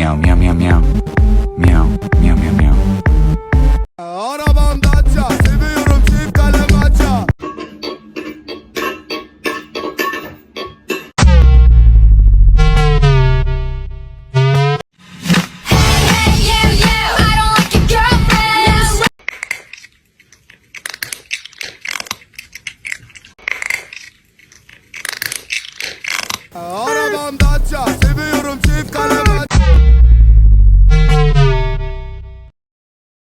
Meow meow meow meow. Meow meow meow meow. Arabam Dacia, seviyorum çift kalem maça. Arabam Dacia, seviyorum çift kalem.